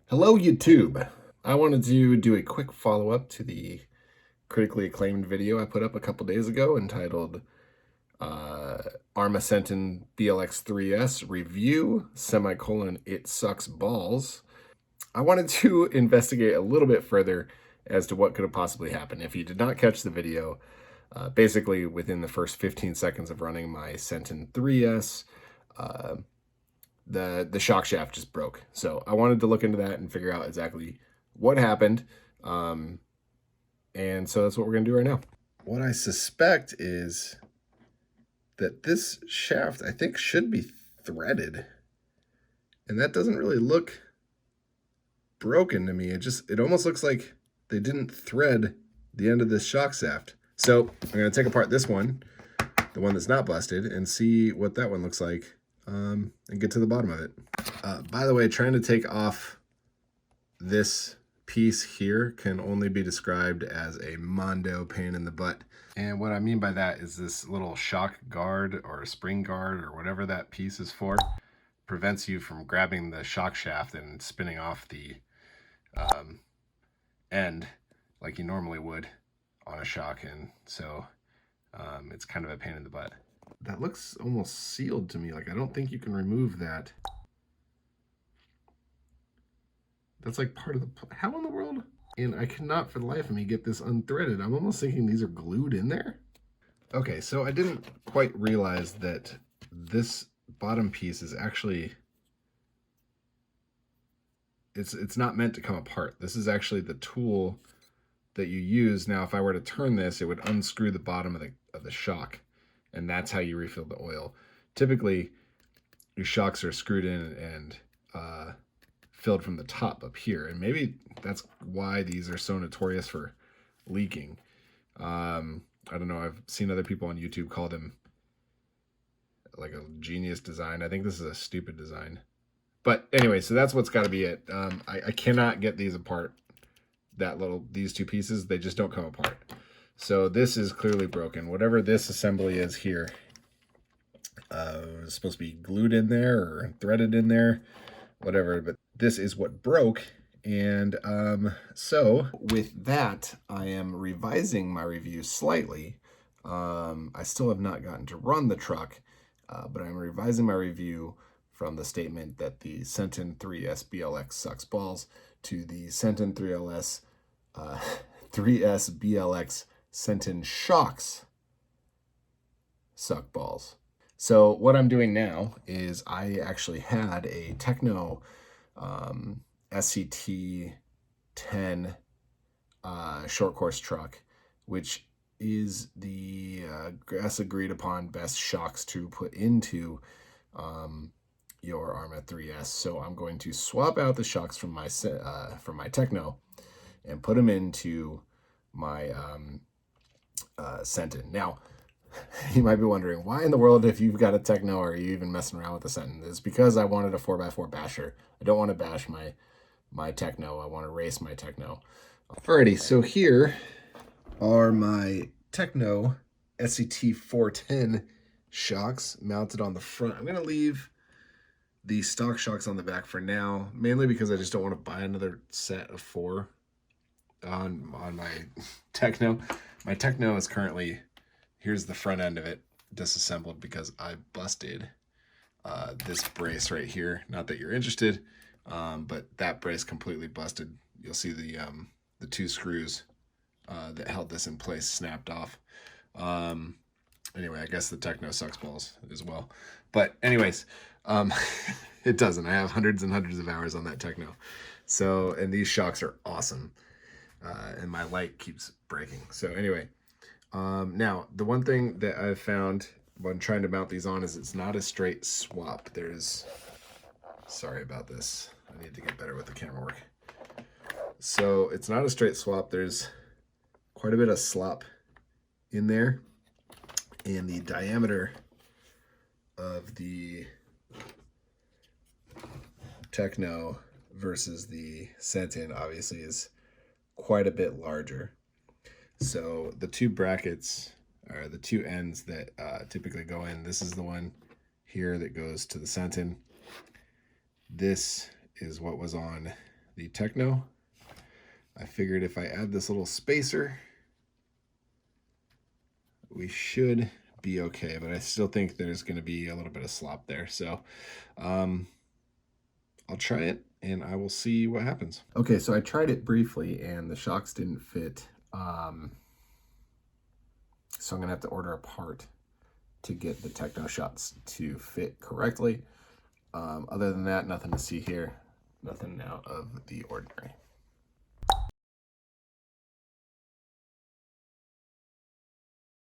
Hello, YouTube. I wanted to do a quick follow-up to the critically acclaimed video I put up a couple days ago entitled Arrma Senton BLX3S Review, It Sucks Balls. I wanted to investigate a little bit further as to what could have possibly happened. If you did not catch the video, basically within the first 15 seconds of running my Senton 3S, the shock shaft just broke. So I wanted to look into that and figure out exactly what happened. And so that's what we're going to do right now. What I suspect is that this shaft, I think, should be threaded. And that doesn't really look broken to me. It almost looks like they didn't thread the end of this shock shaft. So I'm going to take apart this one, the one that's not busted, and see what that one looks like. And get to the bottom of it. By the way, trying to take off this piece here can only be described as a mondo pain in the butt. And what I mean by that is this little shock guard or spring guard or whatever that piece is for prevents you from grabbing the shock shaft and spinning off the end like you normally would on a shock. And so it's kind of a pain in the butt. That looks almost sealed to me. Like, I don't think you can remove that. That's like part of the... How in the world? And I cannot for the life of me get this unthreaded. I'm almost thinking these are glued in there. Okay, so I didn't quite realize that this bottom piece is actually... It's not meant to come apart. This is actually the tool that you use. Now, if I were to turn this, it would unscrew the bottom of the shock. And that's how you refill the oil. Typically, your shocks are screwed in and filled from the top up here. And maybe that's why these are so notorious for leaking. I don't know. I've seen other people on YouTube call them like a genius design. I think this is a stupid design. But anyway, so that's what's got to be it. I cannot get these apart. These two pieces, they just don't come apart. So this is clearly broken. Whatever this assembly is here, it's supposed to be glued in there or threaded in there, whatever. But this is what broke. And so with that, I am revising my review slightly. I still have not gotten to run the truck, but I'm revising my review from the statement that the Senton 3S BLX sucks balls to the Senton 3S BLX Tekno Shocks suck balls. So what I'm doing now is I actually had a Tekno SCT410 short course truck, which is the agreed upon best shocks to put into your Arrma 3S. So I'm going to swap out the shocks from my Tekno and put them into my Senton. Now, you might be wondering, why in the world, if you've got a Tekno, are you even messing around with the Senton? It's because I wanted a 4x4 basher. I don't want to bash my Tekno. I want to race my Tekno. Alrighty, so here are my Tekno SCT410 shocks mounted on the front. I'm going to leave the stock shocks on the back for now, mainly because I just don't want to buy another set of 4 on my Tekno. My Tekno is currently, here's the front end of it, disassembled because I busted this brace right here. Not that you're interested, but that brace completely busted. You'll see the 2 screws that held this in place snapped off. Anyway, I guess the Tekno sucks balls as well. But anyways, it doesn't. I have hundreds and hundreds of hours on that Tekno. So, and these shocks are awesome. And my light keeps breaking. So anyway, now the one thing that I've found when trying to mount these on is it's not a straight swap. Sorry about this. I need to get better with the camera work. So it's not a straight swap. There's quite a bit of slop in there. And the diameter of the Tekno versus the Senton obviously is quite a bit larger. So the 2 brackets, or the 2 ends that typically go in, this is the one here that goes to the Senton. This is what was on the Tekno. I figured if I add this little spacer, we should be okay, but I still think there's going to be a little bit of slop there. So I'll try it and I will see what happens. Okay, so I tried it briefly and the shocks didn't fit. So I'm going to have to order a part to get the Tekno Shocks to fit correctly. Other than that, nothing to see here. Nothing out of the ordinary.